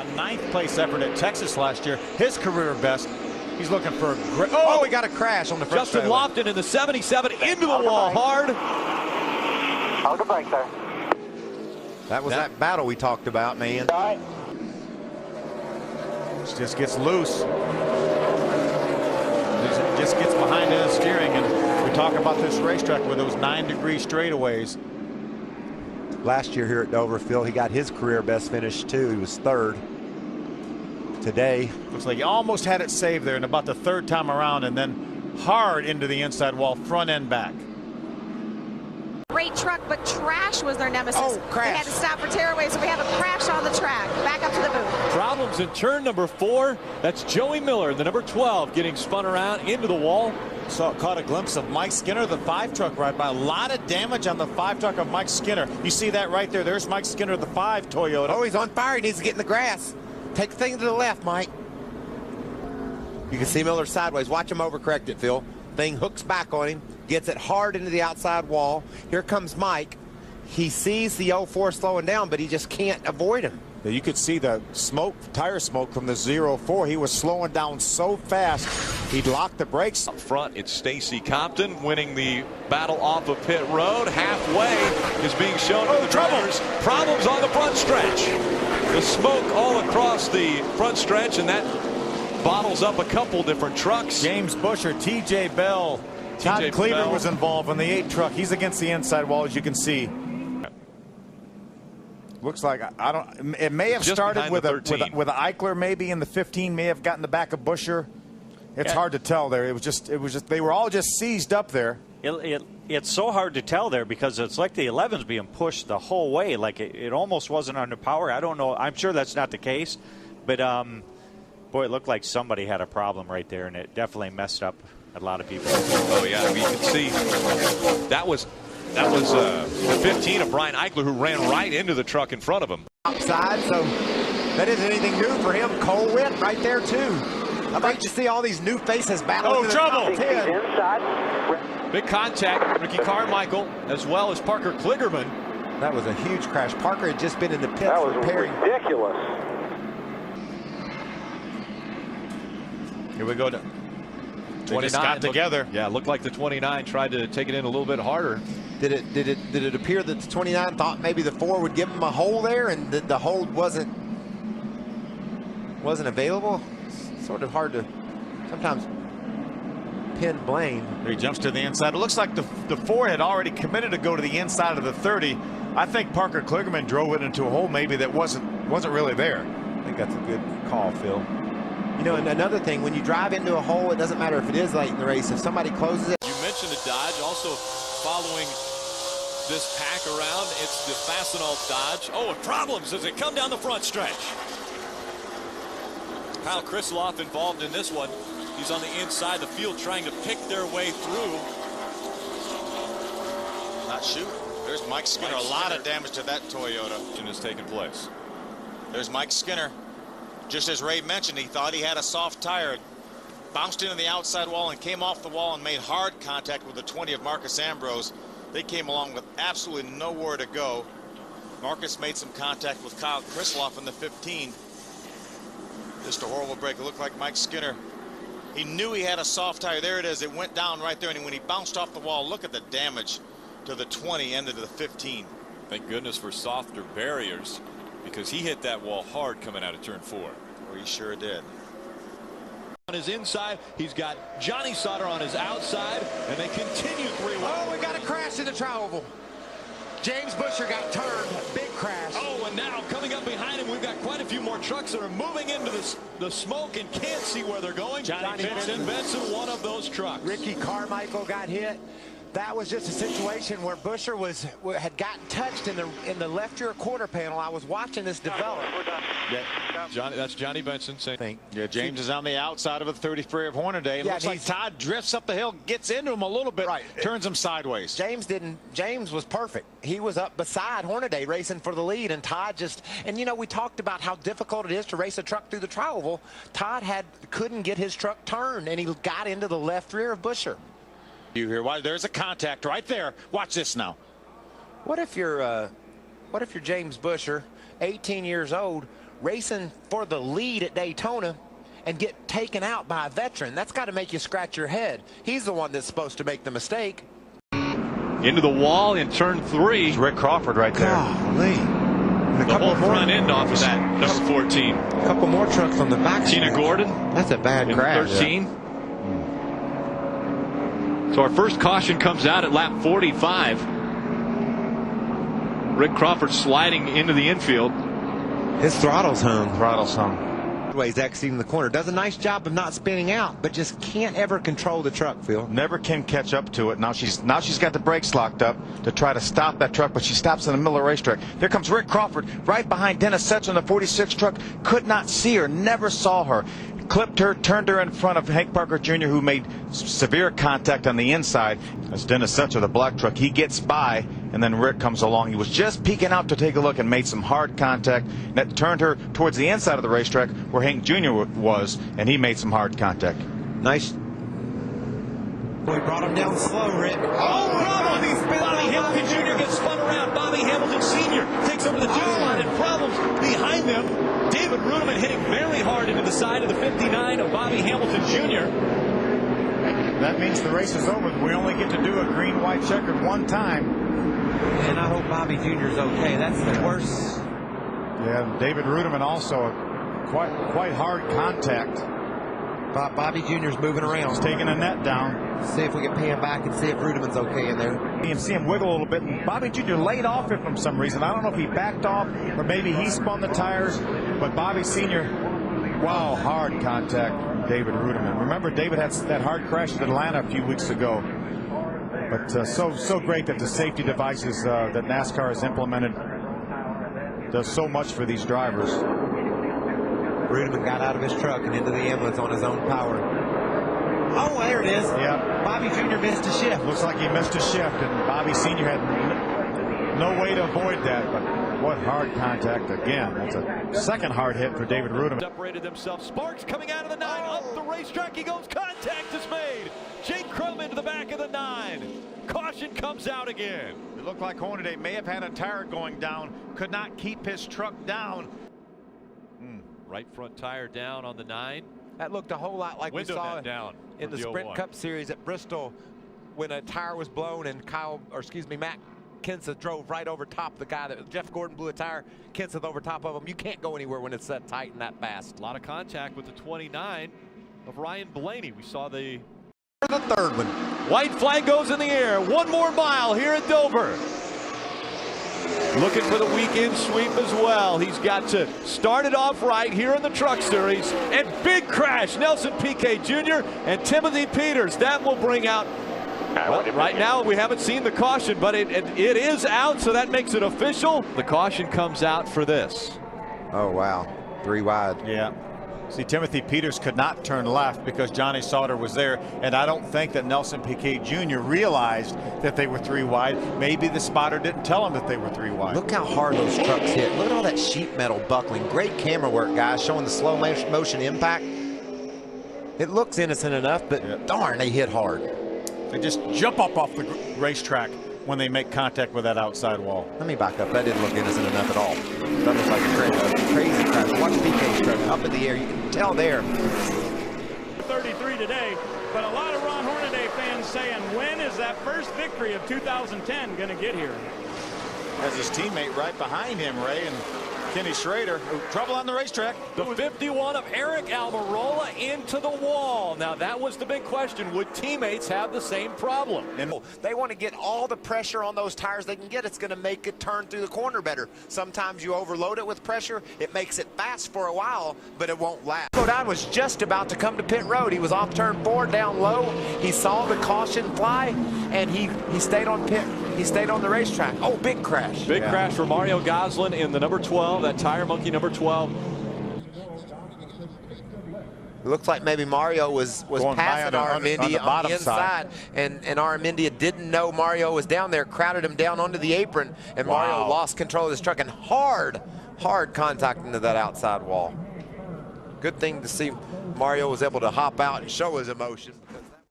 A ninth-place effort at Texas last year, his career best. He's looking for a great. Oh, we got a crash on the front. Justin Lofton in the 77 into the wall hard. Hold the brake, sir. That was that battle we talked about, man. All right. Just gets loose. Just gets behind the steering, and we talk about this racetrack with those 9-degree straightaways. Last year here at Dover, Phil, he got his career best finish too. He was third. Today, looks like he almost had it saved there, and about the third time around, and then hard into the inside wall, front and back. Great truck, but trash was their nemesis. Oh, crash. They had to stop for tearaway, so we have a crash on the track. Back up to the booth. Problems in turn number 4. That's Joey Miller, the number 12, getting spun around into the wall. Caught a glimpse of Mike Skinner, the 5 truck right by. A lot of damage on the 5 truck of Mike Skinner. You see that right there. There's Mike Skinner, the 5 Toyota. Oh, he's on fire. He needs to get in the grass. Take the thing to the left, Mike. You can see Miller sideways. Watch him overcorrect it, Phil. Thing hooks back on him, gets it hard into the outside wall. Here comes Mike. He sees the 04 slowing down, but he just can't avoid him. You could see the smoke, tire smoke from the 04. He was slowing down so fast, he'd lock the brakes. Up front, it's Stacy Compton winning the battle off of pit road. Halfway is being shown to the drivers. Problems on the front stretch. The smoke all across the front stretch, and that bottles up a couple different trucks. James Buescher, TJ Bell, Todd Kligerman was involved in the 8 truck. He's against the inside wall, as you can see. Looks like I don't. It may have started with a Eichler maybe in the 15. May have gotten the back of Buescher. It's hard to tell there. It was just they were all just seized up there. It's so hard to tell there because it's like the 11's being pushed the whole way. Like it almost wasn't under power. I don't know. I'm sure that's not the case, but boy, it looked like somebody had a problem right there, and it definitely messed up a lot of people. Oh yeah, you can see that was the 15 of Brian Eichler, who ran right into the truck in front of him. Outside, so that isn't anything new for him. Cole Witt right there too. I'd like to see all these new faces battling. Oh, trouble! Inside. Big contact, Ricky Carmichael, as well as Parker Kligerman. That was a huge crash. Parker had just been in the pit That was repairing. ridiculous. Here we go. 29 got together. Yeah, looked like the 29 tried to take it in a little bit harder. Did it appear that the 29 thought maybe the 4 would give him a hole there, and the hold wasn't available? It's sort of hard to sometimes pin blame. He jumps to the inside. It looks like the 4 had already committed to go to the inside of the 30. I think Parker Kligerman drove it into a hole maybe that wasn't really there. I think that's a good call, Phil. You know, and another thing, when you drive into a hole, it doesn't matter if it is late in the race. If somebody closes it. You mentioned a Dodge, also following this pack around, it's the Fastenal Dodge. Oh, and problems as they come down the front stretch. Kyle Krisloff involved in this one. He's on the inside of the field trying to pick their way through. Not shoot. There's Mike Skinner. A lot of damage to that Toyota. Has taken place. There's Mike Skinner. Just as Ray mentioned, he thought he had a soft tire. Bounced into the outside wall and came off the wall and made hard contact with the 20 of Marcus Ambrose. They came along with absolutely nowhere to go. Marcus made some contact with Kyle Krisloff in the 15. Just a horrible break. It looked like Mike Skinner. He knew he had a soft tire. There it is. It went down right there. And when he bounced off the wall, look at the damage to the 20 and to the 15. Thank goodness for softer barriers, because he hit that wall hard coming out of turn 4. Well, he sure did. On his inside, he's got Johnny Sauter on his outside, and they continue 3-1. Oh, we got a crash in the tri-oval. James Buescher got turned. Big crash. Oh, and now coming up behind him, we've got quite a few more trucks that are moving into the smoke and can't see where they're going. Johnny Benson, one of those trucks. Ricky Carmichael got hit. That was just a situation where Buescher had gotten touched in the left rear quarter panel. I was watching this develop. Yeah, that's Johnny Benson saying. Yeah, James is on the outside of a 33 of Hornaday. It looks like Todd drifts up the hill, gets into him a little bit, turns him sideways. James was perfect. He was up beside Hornaday racing for the lead, and Todd and you know, we talked about how difficult it is to race a truck through the tri-oval. Todd couldn't get his truck turned, and he got into the left rear of Buescher. You hear? Why? There's a contact right there. Watch this now. What if you're James Buescher, 18 years old, racing for the lead at Daytona and get taken out by a veteran. That's got to make you scratch your head. He's the one that's supposed to make the mistake. Into the wall in turn 3. It's Rick Crawford right there. Golly. The whole front end off of that, number 14. A couple more trucks on the back. Tina Gordon. That's a bad crash. 13. So our first caution comes out at lap 45. Rick Crawford sliding into the infield. His throttle's hung. Throttle's hung. He's exiting the corner. Does a nice job of not spinning out, but just can't ever control the truck, Phil. Never can catch up to it. Now she's got the brakes locked up to try to stop that truck, but she stops in the middle of the racetrack. There comes Rick Crawford right behind Dennis Setzer on the 46 truck. Could not see her, never saw her. Clipped her, turned her in front of Hank Parker Jr., who made severe contact on the inside. As Dennis Setzer, the black truck, he gets by, and then Rick comes along. He was just peeking out to take a look and made some hard contact. That turned her towards the inside of the racetrack where Hank Jr. was, and he made some hard contact. Nice. Boy, brought him down slow, Rick. Oh, problems! Bobby Hamilton Jr. gets spun around. Bobby Hamilton Sr. takes over the finish line, and problems behind them. David Rudeman hitting very hard into the side of the 59 of Bobby Hamilton Jr. That means the race is over. We only get to do a green-white checkered one time. And I hope Bobby Jr.'s okay. That's the worst. Yeah, David Rudeman also quite hard contact. Bobby Jr.'s moving around. He's taking a net down. See if we can pay him back and see if Rudeman's okay in there. You can see him wiggle a little bit. And Bobby Jr. laid off it from some reason. I don't know if he backed off or maybe he spun the tires. But Bobby Sr., wow, hard contact from David Rudeman. Remember, David had that hard crash in Atlanta a few weeks ago. But so great that the safety devices that NASCAR has implemented does so much for these drivers. Rudeman got out of his truck and into the ambulance on his own power. Oh, there it is. Yeah. Bobby Jr. missed a shift. Looks like he missed a shift, and Bobby Sr. had no way to avoid that. But what hard contact again. That's a second hard hit for David Rudeman. Separated themselves. Sparks coming out of the 9. Up the racetrack he goes. Contact is made. Jake Crum into the back of the 9. Caution comes out again. It looked like Hornaday may have had a tire going down. Could not keep his truck down. Right front tire down on the 9. That looked a whole lot like Window we saw down in the Sprint 01. Cup Series at Bristol when a tire was blown and Matt Kenseth drove right over top the guy that Jeff Gordon blew a tire. Kenseth over top of him. You can't go anywhere when it's that tight and that fast. A lot of contact with the 29 of Ryan Blaney. We saw the third one. White flag goes in the air. One more mile here at Dover. Looking for the weekend sweep as well. He's got to start it off right here in the Truck Series. And big crash. Nelson Piquet Jr. and Timothy Peters. That will bring out. Well, right now we haven't seen the caution, but it is out, so that makes it official. The caution comes out for this. Oh, wow. 3 wide. Yeah. See, Timothy Peters could not turn left because Johnny Sauter was there, and I don't think that Nelson Piquet Jr. realized that they were 3 wide. Maybe the spotter didn't tell him that they were 3 wide. Look how hard those trucks hit. Look at all that sheet metal buckling. Great camera work, guys, showing the slow motion impact. It looks innocent enough, but darn, they hit hard. They just jump up off the racetrack when they make contact with that outside wall. Let me back up. That didn't look innocent enough at all. That looks like a crazy crash. Watch Piquet's truck up in the air. You can tell there. 33 today, but a lot of Ron Hornaday fans saying, when is that first victory of 2010 going to get here? Has his teammate right behind him, Ray, and Kenny Schrader. Trouble on the racetrack. The 51 of Eric Almirola into the wall. Now that was the big question. Would teammates have the same problem? And they want to get all the pressure on those tires they can get. It's going to make it turn through the corner better. Sometimes you overload it with pressure. It makes it fast for a while, but it won't last. Godin was just about to come to pit road. He was off turn 4 down low. He saw the caution fly, and he stayed on pit. He stayed on the racetrack. Oh, big crash. Big crash for Mario Gossling in the number 12, that tire monkey number 12. It looks like maybe Mario was passing Aramendi on the inside, and Aramendi didn't know Mario was down there, crowded him down onto the apron, and Mario lost control of his truck and hard contact into that outside wall. Good thing to see Mario was able to hop out and show his emotion.